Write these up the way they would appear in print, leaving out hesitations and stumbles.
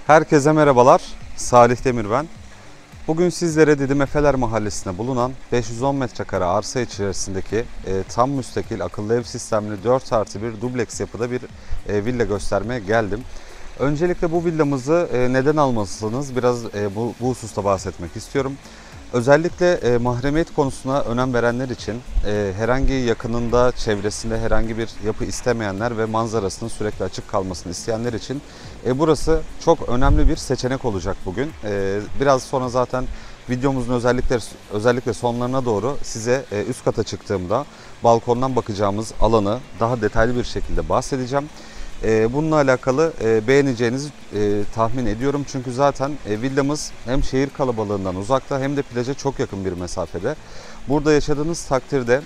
Herkese merhabalar, Salih Demir ben. Bugün sizlere Didim Efeler Mahallesi'nde bulunan 510 metrekare arsa içerisindeki tam müstakil akıllı ev sistemli 4+1 dubleks yapıda bir villa göstermeye geldim. Öncelikle bu villamızı neden almalısınız biraz bu hususta bahsetmek istiyorum. Özellikle mahremiyet konusuna önem verenler için, herhangi yakınında, çevresinde herhangi bir yapı istemeyenler ve manzarasının sürekli açık kalmasını isteyenler için burası çok önemli bir seçenek olacak bugün. Biraz sonra zaten videomuzun özellikle sonlarına doğru size üst kata çıktığımda balkondan bakacağımız alanı daha detaylı bir şekilde bahsedeceğim. Bununla alakalı beğeneceğinizi tahmin ediyorum. Çünkü zaten villamız hem şehir kalabalığından uzakta hem de plaja çok yakın bir mesafede. Burada yaşadığınız takdirde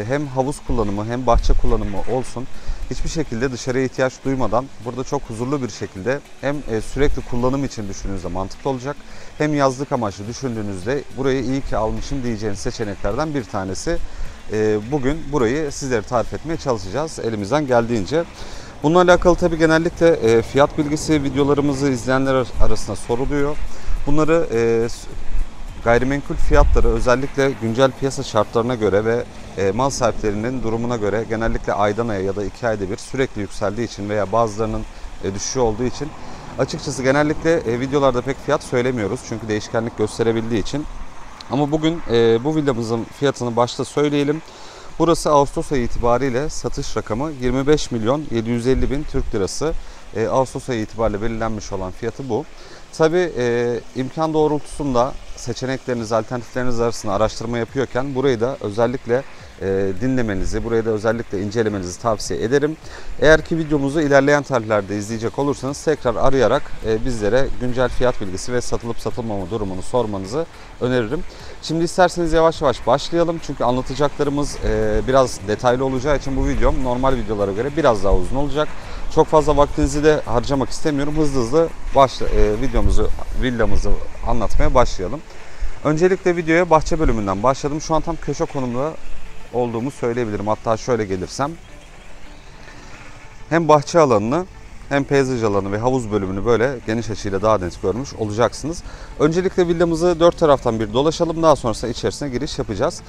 hem havuz kullanımı hem bahçe kullanımı olsun hiçbir şekilde dışarıya ihtiyaç duymadan burada çok huzurlu bir şekilde hem sürekli kullanım için düşündüğünüzde mantıklı olacak hem yazlık amaçlı düşündüğünüzde burayı iyi ki almışım diyeceğiniz seçeneklerden bir tanesi. Bugün burayı sizlere tarif etmeye çalışacağız elimizden geldiğince. Bununla alakalı tabii genellikle fiyat bilgisi videolarımızı izleyenler arasında soruluyor. Bunları gayrimenkul fiyatları özellikle güncel piyasa şartlarına göre ve mal sahiplerinin durumuna göre genellikle aydan aya ya da 2 ayda bir sürekli yükseldiği için veya bazılarının düşüşü olduğu için açıkçası genellikle videolarda pek fiyat söylemiyoruz. Çünkü değişkenlik gösterebildiği için. Ama bugün bu villamızın fiyatını başta söyleyelim. Burası Ağustos ayı itibariyle satış rakamı 25.750.000 Türk Lirası. Ağustos ayı itibariyle belirlenmiş olan fiyatı bu. Tabii imkan doğrultusunda seçenekleriniz, alternatifleriniz arasında araştırma yapıyorken burayı da özellikle dinlemenizi, burayı da özellikle incelemenizi tavsiye ederim. Eğer ki videomuzu ilerleyen tarihlerde izleyecek olursanız tekrar arayarak bizlere güncel fiyat bilgisi ve satılıp satılmama durumunu sormanızı öneririm. Şimdi isterseniz yavaş yavaş başlayalım. Çünkü anlatacaklarımız biraz detaylı olacağı için bu videom normal videolara göre biraz daha uzun olacak. Çok fazla vaktinizi de harcamak istemiyorum. Hızlı villamızı anlatmaya başlayalım. Öncelikle videoya bahçe bölümünden başladım. Şu an tam köşe konumda olduğumu söyleyebilirim. Hatta şöyle gelirsem hem bahçe alanını hem peyzaj alanı ve havuz bölümünü böyle geniş açıyla daha net görmüş olacaksınız. Öncelikle villamızı dört taraftan bir dolaşalım. Daha sonrasında içerisine giriş yapacağız.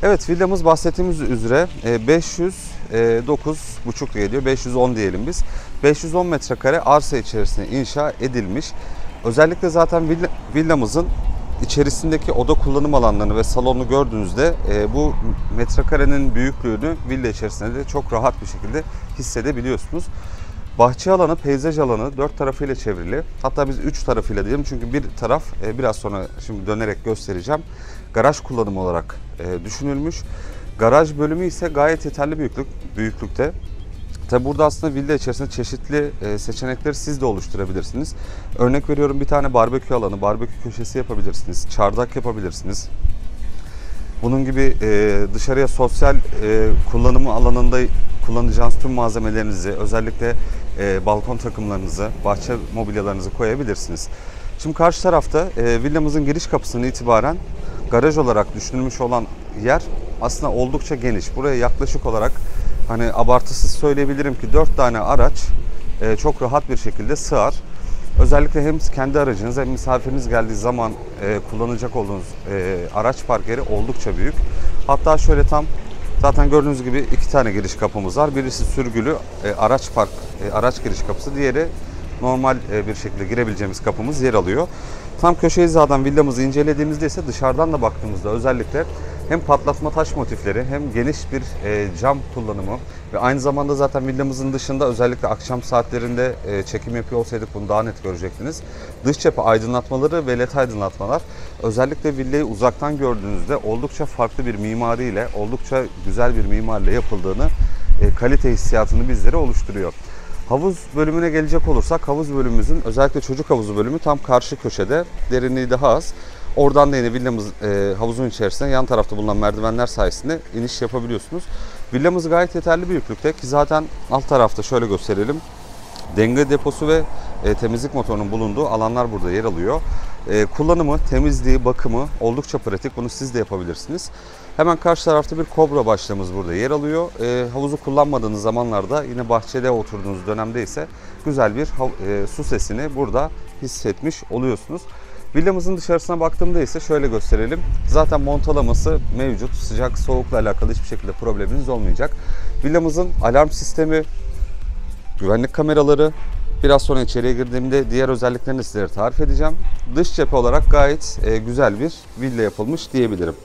Evet, villamız bahsettiğimiz üzere 509,5 geliyor. 510 diyelim biz. 510 metrekare arsa içerisinde inşa edilmiş. Özellikle zaten villamızın içerisindeki oda kullanım alanlarını ve salonunu gördüğünüzde bu metrekarenin büyüklüğünü villa içerisinde de çok rahat bir şekilde hissedebiliyorsunuz. Bahçe alanı, peyzaj alanı dört tarafıyla çevrili. Hatta biz üç tarafıyla diyelim çünkü bir taraf biraz sonra şimdi dönerek göstereceğim. Garaj kullanımı olarak düşünülmüş. Garaj bölümü ise gayet yeterli büyüklükte. Tabi burada aslında villa içerisinde çeşitli seçenekleri siz de oluşturabilirsiniz. Örnek veriyorum, bir tane barbekü alanı, barbekü köşesi yapabilirsiniz. Çardak yapabilirsiniz. Bunun gibi dışarıya sosyal kullanımı alanında kullanacağınız tüm malzemelerinizi, özellikle balkon takımlarınızı, bahçe mobilyalarınızı koyabilirsiniz. Şimdi karşı tarafta villamızın giriş kapısından itibaren garaj olarak düşünülmüş olan yer aslında oldukça geniş. Buraya yaklaşık olarak hani abartısız söyleyebilirim ki 4 tane araç çok rahat bir şekilde sığar. Özellikle hem kendi aracınız hem misafiriniz geldiği zaman kullanacak olduğunuz araç park yeri oldukça büyük. Hatta şöyle zaten gördüğünüz gibi 2 tane giriş kapımız var. Birisi sürgülü araç giriş kapısı, diğeri normal bir şekilde girebileceğimiz kapımız yer alıyor. Tam köşe hizadan villamızı incelediğimizde ise dışarıdan da baktığımızda özellikle hem patlatma taş motifleri hem geniş bir cam kullanımı ve aynı zamanda zaten villamızın dışında özellikle akşam saatlerinde çekim yapıyor olsaydık bunu daha net görecektiniz. Dış cephe aydınlatmaları ve led aydınlatmalar özellikle villayı uzaktan gördüğünüzde oldukça farklı bir mimariyle, oldukça güzel bir mimarla yapıldığını, kalite hissiyatını bizlere oluşturuyor. Havuz bölümüne gelecek olursak havuz bölümümüzün özellikle çocuk havuzu bölümü tam karşı köşede, derinliği daha az. Oradan da yine villamız havuzun içerisinde yan tarafta bulunan merdivenler sayesinde iniş yapabiliyorsunuz. Villamız gayet yeterli büyüklükte ki zaten alt tarafta şöyle gösterelim. Denge deposu ve temizlik motorunun bulunduğu alanlar burada yer alıyor. Kullanımı, temizliği, bakımı oldukça pratik. Bunu siz de yapabilirsiniz. Hemen karşı tarafta bir kobra başlığımız burada yer alıyor. Havuzu kullanmadığınız zamanlarda, yine bahçede oturduğunuz dönemde ise güzel bir su sesini burada hissetmiş oluyorsunuz. Villamızın dışarısına baktığımda ise şöyle gösterelim. Zaten montalaması mevcut. Sıcak soğukla alakalı hiçbir şekilde probleminiz olmayacak. Villamızın alarm sistemi, güvenlik kameraları, biraz sonra içeriye girdiğimde diğer özelliklerini sizlere tarif edeceğim. Dış cephe olarak gayet güzel bir villa yapılmış diyebilirim.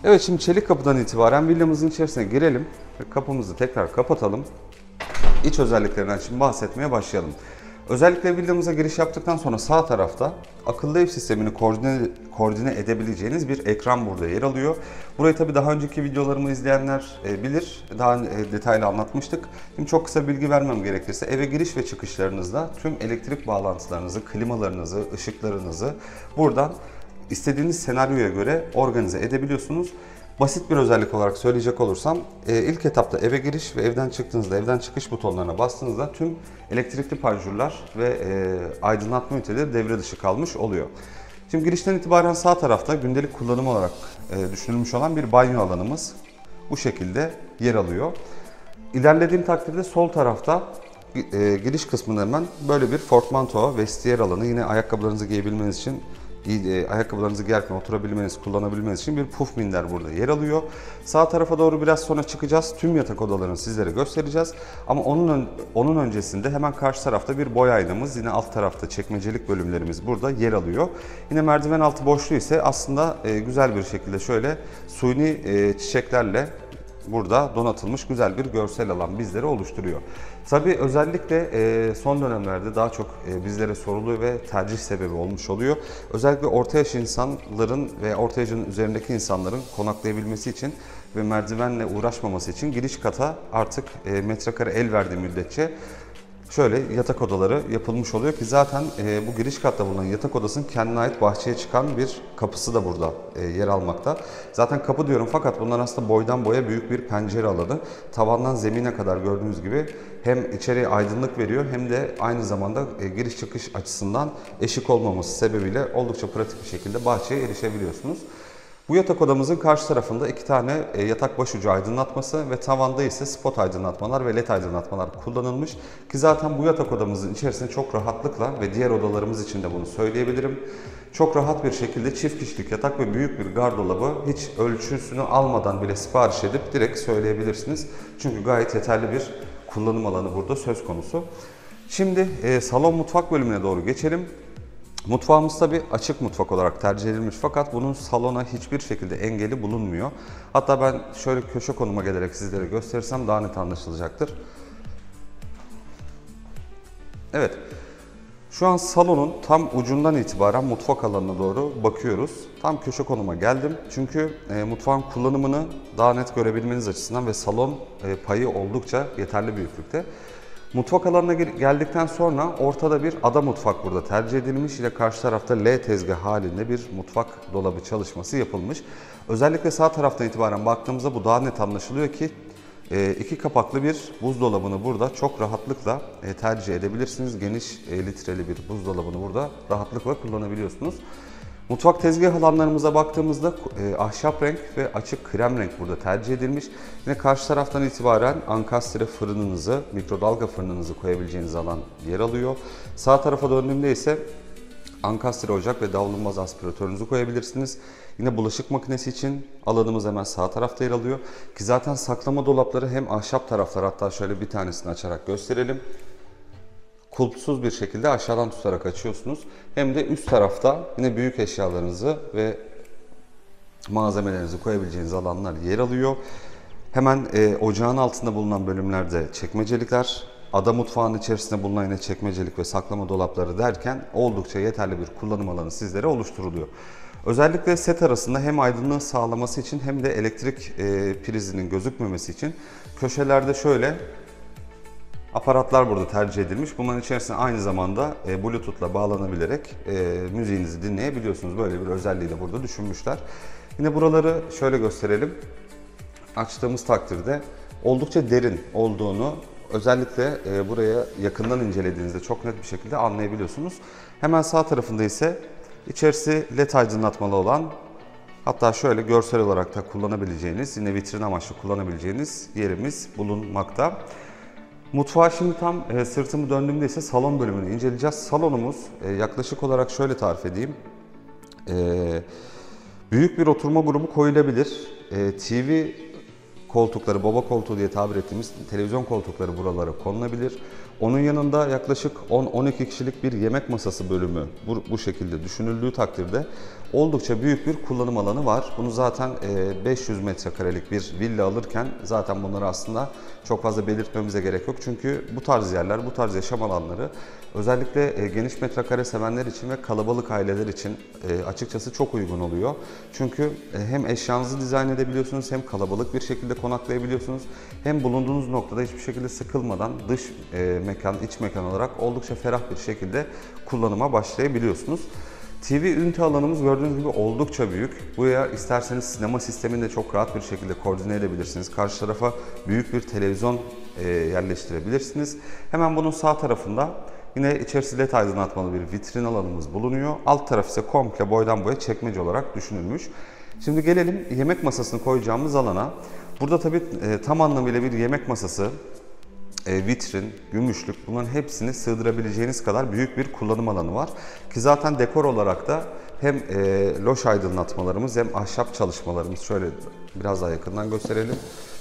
Evet, şimdi çelik kapıdan itibaren villamızın içerisine girelim ve kapımızı tekrar kapatalım. İç özelliklerinden şimdi bahsetmeye başlayalım. Özellikle villamıza giriş yaptıktan sonra sağ tarafta akıllı ev sistemini koordine edebileceğiniz bir ekran burada yer alıyor. Burayı tabii daha önceki videolarımı izleyenler bilir. Daha detaylı anlatmıştık. Şimdi çok kısa bilgi vermem gerekirse eve giriş ve çıkışlarınızda tüm elektrik bağlantılarınızı, klimalarınızı, ışıklarınızı buradan istediğiniz senaryoya göre organize edebiliyorsunuz. Basit bir özellik olarak söyleyecek olursam ilk etapta eve giriş ve evden çıktığınızda evden çıkış butonlarına bastığınızda tüm elektrikli panjurlar ve aydınlatma üniteleri devre dışı kalmış oluyor. Şimdi girişten itibaren sağ tarafta gündelik kullanım olarak düşünülmüş olan bir banyo alanımız bu şekilde yer alıyor. İlerlediğim takdirde sol tarafta giriş kısmında hemen böyle bir portmanto, vestiyer alanı, yine ayakkabılarınızı giyebilmeniz için, ayakkabılarınızı giyerken oturabilmeniz, kullanabilmeniz için bir puf minder burada yer alıyor. Sağ tarafa doğru biraz sonra çıkacağız. Tüm yatak odalarını sizlere göstereceğiz. Ama onun öncesinde hemen karşı tarafta bir boy aynamız, yine alt tarafta çekmecelik bölümlerimiz burada yer alıyor. Yine merdiven altı boşluğu ise aslında güzel bir şekilde şöyle suni çiçeklerle burada donatılmış güzel bir görsel alan bizlere oluşturuyor. Tabii özellikle son dönemlerde daha çok bizlere soruluyor ve tercih sebebi olmuş oluyor. Özellikle orta yaş insanların ve orta yaşın üzerindeki insanların konaklayabilmesi için ve merdivenle uğraşmaması için giriş kata artık metrekare el verdiği müddetçe şöyle yatak odaları yapılmış oluyor ki zaten bu giriş katta bulunan yatak odasının kendine ait bahçeye çıkan bir kapısı da burada yer almakta. Zaten kapı diyorum fakat bunlar aslında boydan boya büyük bir pencere alanı. Tavandan zemine kadar gördüğünüz gibi hem içeriye aydınlık veriyor hem de aynı zamanda giriş çıkış açısından eşik olmaması sebebiyle oldukça pratik bir şekilde bahçeye erişebiliyorsunuz. Bu yatak odamızın karşı tarafında 2 tane yatak başucu aydınlatması ve tavanda ise spot aydınlatmalar ve led aydınlatmalar kullanılmış. Ki zaten bu yatak odamızın içerisinde çok rahatlıkla ve diğer odalarımız için de bunu söyleyebilirim. Çok rahat bir şekilde çift kişilik yatak ve büyük bir gardırobı hiç ölçüsünü almadan bile sipariş edip direkt söyleyebilirsiniz. Çünkü gayet yeterli bir kullanım alanı burada söz konusu. Şimdi salon mutfak bölümüne doğru geçelim. Mutfağımız tabi açık mutfak olarak tercih edilmiş fakat bunun salona hiçbir şekilde engeli bulunmuyor. Hatta ben şöyle köşe konuma gelerek sizlere gösterirsem daha net anlaşılacaktır. Evet, şu an salonun tam ucundan itibaren mutfak alanına doğru bakıyoruz. Tam köşe konuma geldim çünkü mutfağın kullanımını daha net görebilmeniz açısından ve salon payı oldukça yeterli büyüklükte. Mutfak alanına geldikten sonra ortada bir ada mutfak burada tercih edilmiş. Yine karşı tarafta L tezgah halinde bir mutfak dolabı çalışması yapılmış. Özellikle sağ taraftan itibaren baktığımızda bu daha net anlaşılıyor ki 2 kapaklı bir buzdolabını burada çok rahatlıkla tercih edebilirsiniz. Geniş litreli bir buzdolabını burada rahatlıkla kullanabiliyorsunuz. Mutfak tezgah alanlarımıza baktığımızda ahşap renk ve açık krem renk burada tercih edilmiş. Yine karşı taraftan itibaren ankastre fırınınızı, mikrodalga fırınınızı koyabileceğiniz alan yer alıyor. Sağ tarafa döndüğümde ise ankastre ocak ve davlumbaz aspiratörünüzü koyabilirsiniz. Yine bulaşık makinesi için alanımız hemen sağ tarafta yer alıyor. Ki zaten saklama dolapları hem ahşap taraflar, hatta şöyle bir tanesini açarak gösterelim. Kulpsuz bir şekilde aşağıdan tutarak açıyorsunuz. Hem de üst tarafta yine büyük eşyalarınızı ve malzemelerinizi koyabileceğiniz alanlar yer alıyor. Hemen ocağın altında bulunan bölümlerde çekmecelikler, ada mutfağının içerisinde bulunan yine çekmecelik ve saklama dolapları derken oldukça yeterli bir kullanım alanı sizlere oluşturuluyor. Özellikle set arasında hem aydınlığı sağlaması için hem de elektrik prizinin gözükmemesi için köşelerde şöyle aparatlar burada tercih edilmiş. Bunların içerisine aynı zamanda Bluetooth'la bağlanabilerek müziğinizi dinleyebiliyorsunuz. Böyle bir özelliği de burada düşünmüşler. Yine buraları şöyle gösterelim. Açtığımız takdirde oldukça derin olduğunu Özellikle buraya yakından incelediğinizde çok net bir şekilde anlayabiliyorsunuz. Hemen sağ tarafında ise içerisi led aydınlatmalı olan, hatta şöyle görsel olarak da kullanabileceğiniz, yine vitrin amaçlı kullanabileceğiniz yerimiz bulunmakta. Mutfağa şimdi tam sırtımı döndüğümde ise salon bölümünü inceleyeceğiz. Salonumuz yaklaşık olarak şöyle tarif edeyim. Büyük bir oturma grubu koyulabilir. TV koltukları, baba koltuğu diye tabir ettiğimiz televizyon koltukları buralara konulabilir. Onun yanında yaklaşık 10-12 kişilik bir yemek masası bölümü bu şekilde düşünüldüğü takdirde oldukça büyük bir kullanım alanı var. Bunu zaten 500 metrekarelik bir villa alırken zaten bunları aslında çok fazla belirtmemize gerek yok. Çünkü bu tarz yerler, bu tarz yaşam alanları özellikle geniş metrekare sevenler için ve kalabalık aileler için açıkçası çok uygun oluyor. Çünkü hem eşyanızı dizayn edebiliyorsunuz, hem kalabalık bir şekilde konaklayabiliyorsunuz, hem bulunduğunuz noktada hiçbir şekilde sıkılmadan dış mekan, iç mekan olarak oldukça ferah bir şekilde kullanıma başlayabiliyorsunuz. TV ünite alanımız gördüğünüz gibi oldukça büyük. Buraya isterseniz sinema sistemini de çok rahat bir şekilde koordine edebilirsiniz. Karşı tarafa büyük bir televizyon yerleştirebilirsiniz. Hemen bunun sağ tarafında yine içerisi led aydınlatmalı bir vitrin alanımız bulunuyor. Alt taraf ise komple boydan boya çekmece olarak düşünülmüş. Şimdi gelelim yemek masasını koyacağımız alana. Burada tabii tam anlamıyla bir yemek masası, vitrin, gümüşlük, bunların hepsini sığdırabileceğiniz kadar büyük bir kullanım alanı var. Ki zaten dekor olarak da hem loş aydınlatmalarımız hem ahşap çalışmalarımız, şöyle biraz daha yakından gösterelim.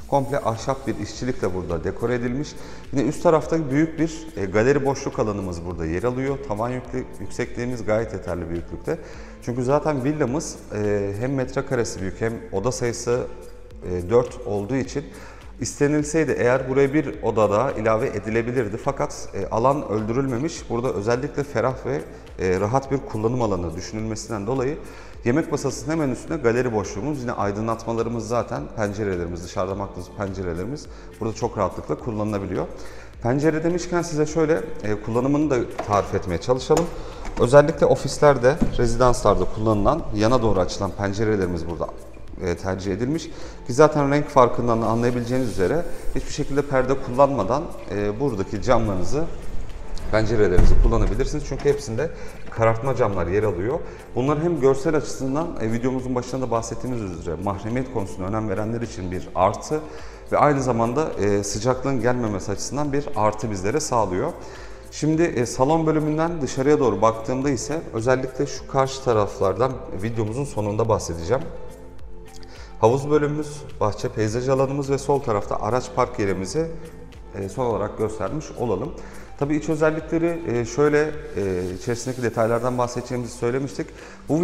Komple ahşap bir işçilikle burada dekore edilmiş. Yine üst tarafta büyük bir galeri boşluk alanımız burada yer alıyor. Tavan yüksekliğimiz gayet yeterli büyüklükte. Çünkü zaten villamız hem metrekaresi büyük hem oda sayısı 4 olduğu için İstenilseydi eğer buraya bir oda daha ilave edilebilirdi. Fakat alan öldürülmemiş. Burada özellikle ferah ve rahat bir kullanım alanı düşünülmesinden dolayı yemek masasının hemen üstünde galeri boşluğumuz, yine aydınlatmalarımız, zaten pencerelerimiz, dışarıda baktığımız pencerelerimiz burada çok rahatlıkla kullanılabiliyor. Pencere demişken size şöyle kullanımını da tarif etmeye çalışalım. Özellikle ofislerde, rezidanslarda kullanılan yana doğru açılan pencerelerimiz burada tercih edilmiş. Ki zaten renk farkından da anlayabileceğiniz üzere hiçbir şekilde perde kullanmadan buradaki camlarınızı, pencerelerinizi kullanabilirsiniz. Çünkü hepsinde karartma camlar yer alıyor. Bunlar hem görsel açısından videomuzun başında da bahsettiğimiz üzere mahremiyet konusuna önem verenler için bir artı ve aynı zamanda sıcaklığın gelmemesi açısından bir artı bizlere sağlıyor. Şimdi salon bölümünden dışarıya doğru baktığımda ise özellikle şu karşı taraflardan videomuzun sonunda bahsedeceğim. Havuz bölümümüz, bahçe peyzaj alanımız ve sol tarafta araç park yerimizi son olarak göstermiş olalım. Tabii iç özellikleri şöyle, içerisindeki detaylardan bahsedeceğimizi söylemiştik. Bu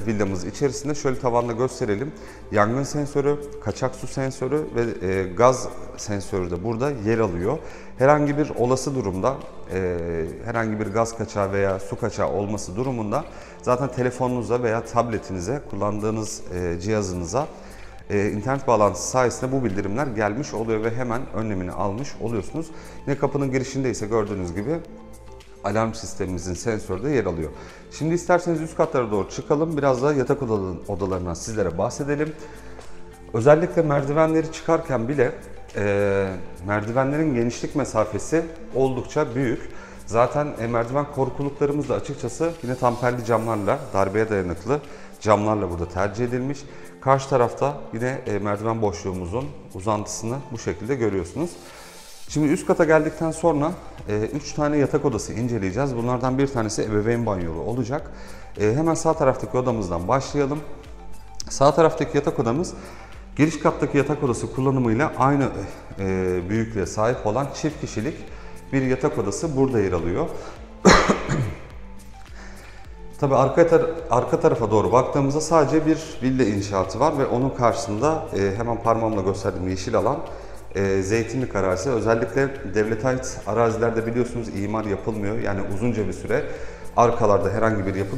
villamız içerisinde şöyle tavanda gösterelim. Yangın sensörü, kaçak su sensörü ve gaz sensörü de burada yer alıyor. Herhangi bir olası durumda, herhangi bir gaz kaçağı veya su kaçağı olması durumunda zaten telefonunuza veya tabletinize, kullandığınız cihazınıza internet bağlantısı sayesinde bu bildirimler gelmiş oluyor ve hemen önlemini almış oluyorsunuz. Yine kapının girişinde ise gördüğünüz gibi alarm sistemimizin sensörü de yer alıyor. Şimdi isterseniz üst katlara doğru çıkalım. Biraz da yatak odalarından sizlere bahsedelim. Özellikle merdivenleri çıkarken bile merdivenlerin genişlik mesafesi oldukça büyük. Zaten merdiven korkuluklarımız da açıkçası yine tamperli camlarla, darbeye dayanıklı camlarla burada tercih edilmiş. Karşı tarafta yine merdiven boşluğumuzun uzantısını bu şekilde görüyorsunuz. Şimdi üst kata geldikten sonra 3 tane yatak odası inceleyeceğiz. Bunlardan bir tanesi ebeveyn banyolu olacak. Hemen sağ taraftaki odamızdan başlayalım. Sağ taraftaki yatak odamız giriş kattaki yatak odası kullanımıyla aynı büyüklüğe sahip olan çift kişilik bir yatak odası burada yer alıyor. Tabii arka tarafa doğru baktığımızda sadece bir villa inşaatı var ve onun karşısında hemen parmağımla gösterdiğim yeşil alan zeytinlik arazisi. Özellikle devlete ait arazilerde biliyorsunuz imar yapılmıyor. Yani uzunca bir süre arkalarda herhangi bir yapı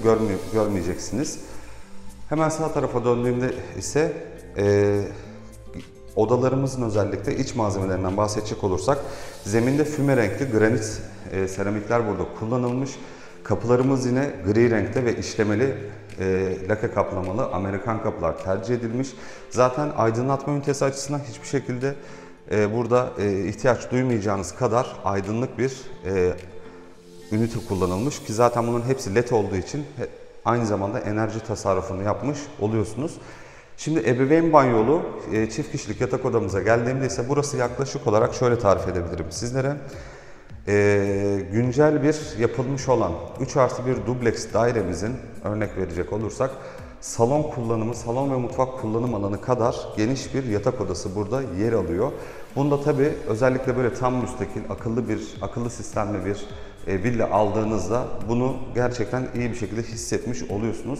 görmeyeceksiniz. Hemen sağ tarafa döndüğümde ise odalarımızın özellikle iç malzemelerinden bahsedecek olursak zeminde füme renkli granit seramikler burada kullanılmış. Kapılarımız yine gri renkte ve işlemeli lake kaplamalı Amerikan kapılar tercih edilmiş. Zaten aydınlatma ünitesi açısından hiçbir şekilde Burada ihtiyaç duymayacağınız kadar aydınlık bir ünite kullanılmış ki zaten bunun hepsi LED olduğu için aynı zamanda enerji tasarrufunu yapmış oluyorsunuz. Şimdi ebeveyn banyolu çift kişilik yatak odamıza geldiğimde ise burası yaklaşık olarak şöyle tarif edebilirim sizlere. Güncel bir yapılmış olan 3+1 dubleks dairemizin örnek verecek olursak salon kullanımı, salon ve mutfak kullanım alanı kadar geniş bir yatak odası burada yer alıyor. Bunda tabi özellikle böyle tam müstakil, akıllı sistemli bir villa aldığınızda bunu gerçekten iyi bir şekilde hissetmiş oluyorsunuz.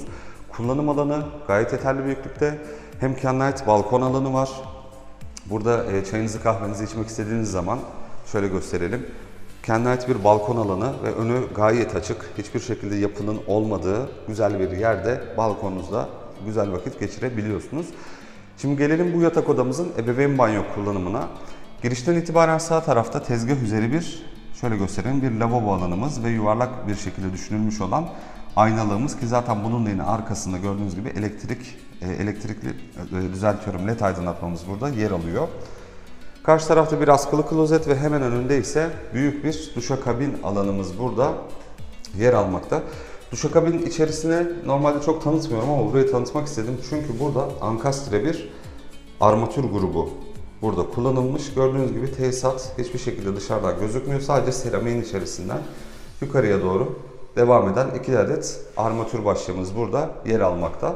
Kullanım alanı gayet yeterli büyüklükte. Hem kendine ait balkon alanı var. Burada çayınızı kahvenizi içmek istediğiniz zaman şöyle gösterelim. Kendine ait bir balkon alanı ve önü gayet açık. Hiçbir şekilde yapının olmadığı güzel bir yerde balkonunuzda güzel vakit geçirebiliyorsunuz. Şimdi gelelim bu yatak odamızın ebeveyn banyo kullanımına. Girişten itibaren sağ tarafta tezgah üzeri şöyle göstereyim, bir lavabo alanımız ve yuvarlak bir şekilde düşünülmüş olan aynalığımız ki zaten bunun da yine arkasında gördüğünüz gibi elektrikli LED aydınlatmamız burada yer alıyor. Karşı tarafta bir askılı klozet ve hemen önünde ise büyük bir duşakabin alanımız burada yer almakta. Duşakabin içerisine normalde çok tanıtmıyorum ama burayı tanıtmak istedim çünkü burada ankastre bir armatür grubu burada kullanılmış. Gördüğünüz gibi tesisat hiçbir şekilde dışarıdan gözükmüyor. Sadece seramiğin içerisinden yukarıya doğru devam eden 2 adet armatür başlığımız burada yer almakta.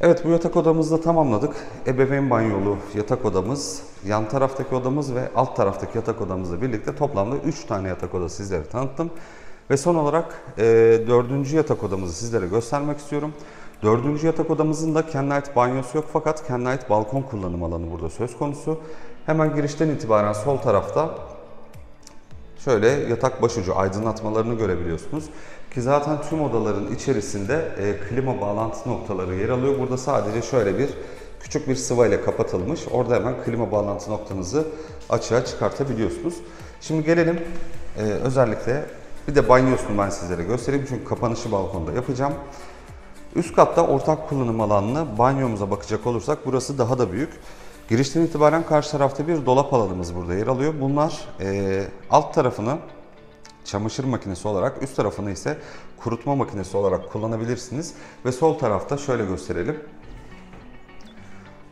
Evet, bu yatak odamızı da tamamladık. Ebeveyn banyolu yatak odamız, yan taraftaki odamız ve alt taraftaki yatak odamızla birlikte toplamda 3 tane yatak odası sizlere tanıttım. Ve son olarak 4. yatak odamızı sizlere göstermek istiyorum. 4. yatak odamızın da kendine ait banyosu yok fakat kendine ait balkon kullanım alanı burada söz konusu. Hemen girişten itibaren sol tarafta şöyle yatak başucu aydınlatmalarını görebiliyorsunuz. Ki zaten tüm odaların içerisinde klima bağlantı noktaları yer alıyor. Burada sadece şöyle küçük bir sıva ile kapatılmış. Orada hemen klima bağlantı noktanızı açığa çıkartabiliyorsunuz. Şimdi gelelim özellikle bir de banyosunu ben sizlere göstereyim. Çünkü kapanışı balkonda yapacağım. Üst katta ortak kullanım alanına banyomuza bakacak olursak burası daha da büyük. Girişten itibaren karşı tarafta bir dolap alanımız burada yer alıyor. Bunlar alt tarafını çamaşır makinesi olarak, üst tarafını ise kurutma makinesi olarak kullanabilirsiniz. Ve sol tarafta şöyle gösterelim.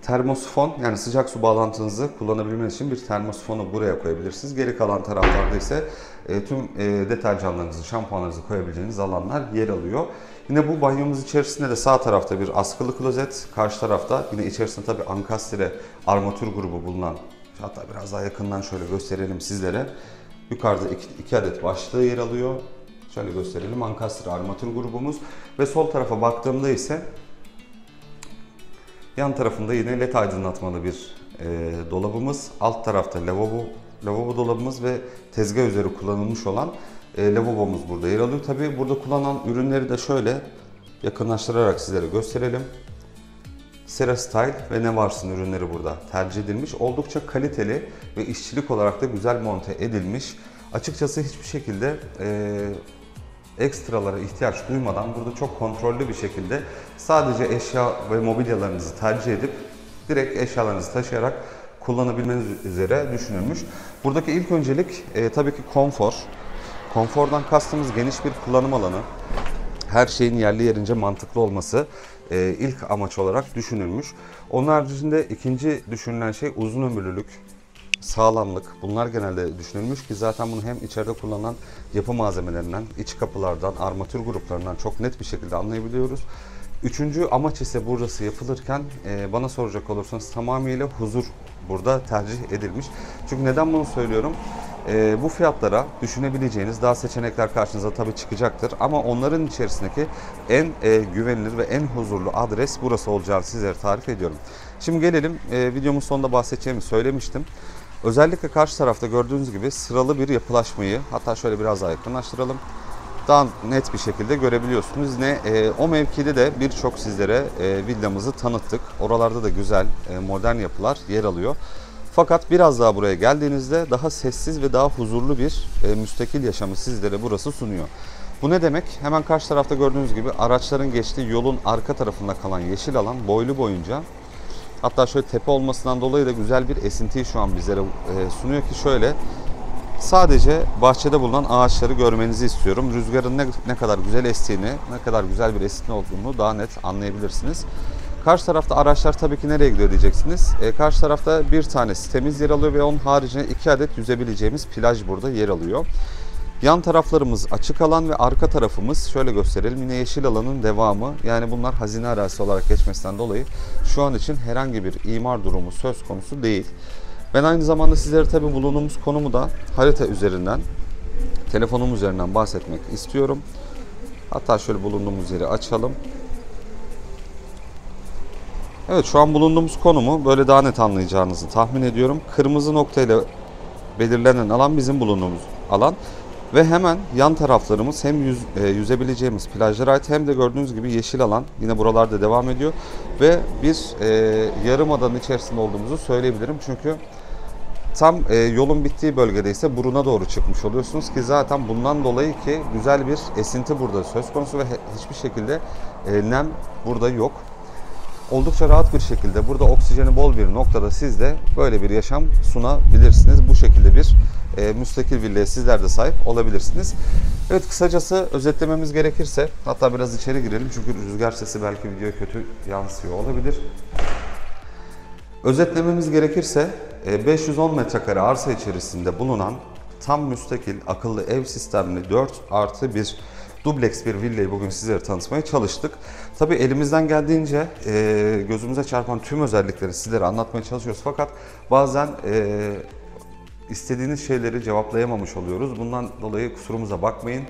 Termosifon, yani sıcak su bağlantınızı kullanabilmeniz için bir termosifonu buraya koyabilirsiniz. Geri kalan taraflarda ise tüm deterjanlarınızı, şampuanlarınızı koyabileceğiniz alanlar yer alıyor. Yine bu banyomuz içerisinde de sağ tarafta bir askılı klozet, karşı tarafta yine içerisinde tabi ankastre armatür grubu bulunan, hatta biraz daha yakından şöyle gösterelim sizlere. Yukarıda 2 adet başlığı yer alıyor. Şöyle gösterelim, ankastre armatür grubumuz ve sol tarafa baktığımda ise yan tarafında yine LED aydınlatmalı bir dolabımız. Alt tarafta lavabo dolabımız ve tezgah üzeri kullanılmış olan lavabomuz burada yer alıyor. Tabii burada kullanılan ürünleri de şöyle yakınlaştırarak sizlere gösterelim. Serastyle ve Ne Varsın ürünleri burada tercih edilmiş. Oldukça kaliteli ve işçilik olarak da güzel monte edilmiş. Açıkçası hiçbir şekilde ekstralara ihtiyaç duymadan burada çok kontrollü bir şekilde sadece eşya ve mobilyalarınızı tercih edip direkt eşyalarınızı taşıyarak kullanabilmeniz üzere düşünülmüş. Buradaki ilk öncelik tabii ki konfor. Konfordan kastımız geniş bir kullanım alanı. Her şeyin yerli yerince mantıklı olması ilk amaç olarak düşünülmüş. Onun haricinde ikinci düşünülen şey uzun ömürlülük, sağlamlık. Bunlar genelde düşünülmüş ki zaten bunu hem içeride kullanılan yapı malzemelerinden, iç kapılardan, armatür gruplarından çok net bir şekilde anlayabiliyoruz. Üçüncü amaç ise burası yapılırken bana soracak olursanız tamamıyla huzur burada tercih edilmiş. Çünkü neden bunu söylüyorum? Bu fiyatlara düşünebileceğiniz daha seçenekler karşınıza tabii çıkacaktır. Ama onların içerisindeki en güvenilir ve en huzurlu adres burası olacağını sizlere tarif ediyorum. Şimdi gelelim videomun sonunda bahsedeceğimi söylemiştim. Özellikle karşı tarafta gördüğünüz gibi sıralı bir yapılaşmayı, hatta şöyle biraz daha yakınlaştıralım, daha net bir şekilde görebiliyorsunuz. Yine o mevkide de birçok sizlere villamızı tanıttık. Oralarda da güzel modern yapılar yer alıyor. Fakat biraz daha buraya geldiğinizde daha sessiz ve daha huzurlu bir müstakil yaşamı sizlere burası sunuyor. Bu ne demek? Hemen karşı tarafta gördüğünüz gibi araçların geçtiği yolun arka tarafında kalan yeşil alan boylu boyunca Hatta şöyle tepe olmasından dolayı da güzel bir esintiyi şu an bizlere sunuyor ki şöyle. Sadece bahçede bulunan ağaçları görmenizi istiyorum. Rüzgarın ne kadar güzel estiğini, ne kadar güzel bir esinti olduğunu daha net anlayabilirsiniz. Karşı tarafta araçlar tabii ki nereye gidiyor diyeceksiniz. Karşı tarafta bir tane sitemiz yer alıyor ve onun haricinde 2 adet yüzebileceğimiz plaj burada yer alıyor. Yan taraflarımız açık alan ve arka tarafımız şöyle gösterelim yine yeşil alanın devamı. Yani bunlar hazine arazisi olarak geçmesinden dolayı şu an için herhangi bir imar durumu söz konusu değil. Ben aynı zamanda sizlere tabii bulunduğumuz konumu da harita üzerinden, telefonum üzerinden bahsetmek istiyorum. Hatta şöyle bulunduğumuz yeri açalım. Evet, şu an bulunduğumuz konumu böyle daha net anlayacağınızı tahmin ediyorum. Kırmızı noktayla belirlenen alan bizim bulunduğumuz alan. Ve hemen yan taraflarımız hem yüzebileceğimiz plajlara ait hem de gördüğünüz gibi yeşil alan yine buralarda devam ediyor. Ve bir yarımadanın içerisinde olduğumuzu söyleyebilirim. Çünkü tam yolun bittiği bölgede ise buruna doğru çıkmış oluyorsunuz ki zaten bundan dolayı ki güzel bir esinti burada söz konusu ve hiçbir şekilde nem burada yok. Oldukça rahat bir şekilde burada oksijeni bol bir noktada siz de böyle bir yaşam sunabilirsiniz. Bu şekilde bir müstakil villaya sizler de sahip olabilirsiniz. Evet, kısacası özetlememiz gerekirse, hatta biraz içeri girelim çünkü rüzgar sesi belki videoya kötü yansıyor olabilir. Özetlememiz gerekirse 510 metrekare arsa içerisinde bulunan tam müstakil akıllı ev sistemli 4+1 dubleks bir villayı bugün sizlere tanıtmaya çalıştık. Tabii elimizden geldiğince gözümüze çarpan tüm özellikleri sizlere anlatmaya çalışıyoruz. Fakat bazen istediğiniz şeyleri cevaplayamamış oluyoruz. Bundan dolayı kusurumuza bakmayın.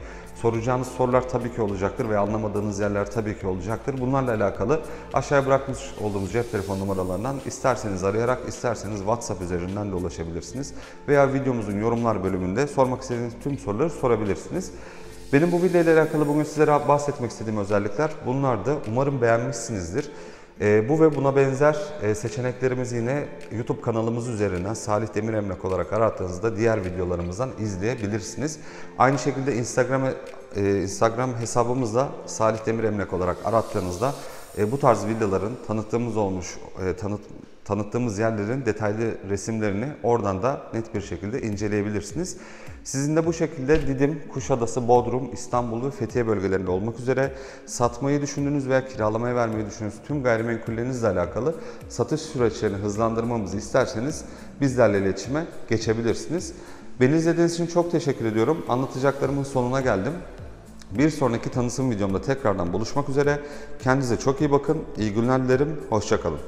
Soracağınız sorular tabii ki olacaktır ve anlamadığınız yerler tabii ki olacaktır. Bunlarla alakalı aşağıya bırakmış olduğumuz cep telefon numaralarından isterseniz arayarak, isterseniz WhatsApp üzerinden de ulaşabilirsiniz. Veya videomuzun yorumlar bölümünde sormak istediğiniz tüm soruları sorabilirsiniz. Benim bu video ile alakalı bugün sizlere bahsetmek istediğim özellikler bunlardı. Umarım beğenmişsinizdir. Bu ve buna benzer seçeneklerimizi yine YouTube kanalımız üzerinden Salih Demir Emlak olarak arattığınızda diğer videolarımızdan izleyebilirsiniz. Aynı şekilde Instagram hesabımızda Salih Demir Emlak olarak arattığınızda bu tarz villaların tanıttığımız yerlerin detaylı resimlerini oradan da net bir şekilde inceleyebilirsiniz. Sizin de bu şekilde Didim, Kuşadası, Bodrum, İstanbul ve Fethiye bölgelerinde olmak üzere satmayı düşündüğünüz veya kiralamaya vermeyi düşündüğünüz tüm gayrimenkullerinizle alakalı satış süreçlerini hızlandırmamızı isterseniz bizlerle iletişime geçebilirsiniz. Beni izlediğiniz için çok teşekkür ediyorum. Anlatacaklarımın sonuna geldim. Bir sonraki tanıtım videomda tekrardan buluşmak üzere. Kendinize çok iyi bakın. İyi günler dilerim. Hoşça kalın.